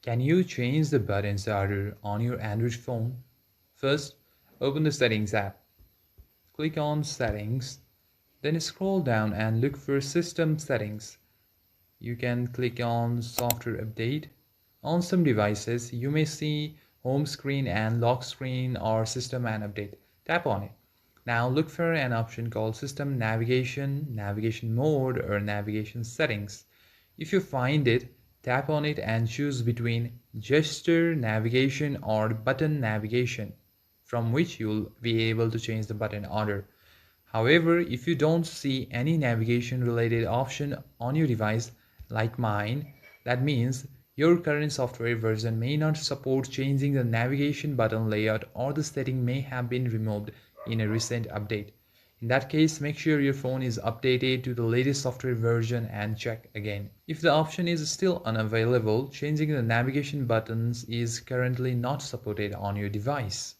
Can you change the buttons order on your Android phone? First, open the Settings app. Click on Settings, then scroll down and look for System Settings. You can click on Software Update. On some devices, you may see Home Screen and Lock Screen or System and Update. Tap on it. Now look for an option called System Navigation, Navigation Mode, or Navigation Settings. If you find it, tap on it and choose between Gesture Navigation or Button Navigation, from which you'll be able to change the button order. However, if you don't see any navigation related option on your device, like mine, that means your current software version may not support changing the navigation button layout, or the setting may have been removed in a recent update. In that case, make sure your phone is updated to the latest software version and check again. If the option is still unavailable, changing the navigation buttons is currently not supported on your device.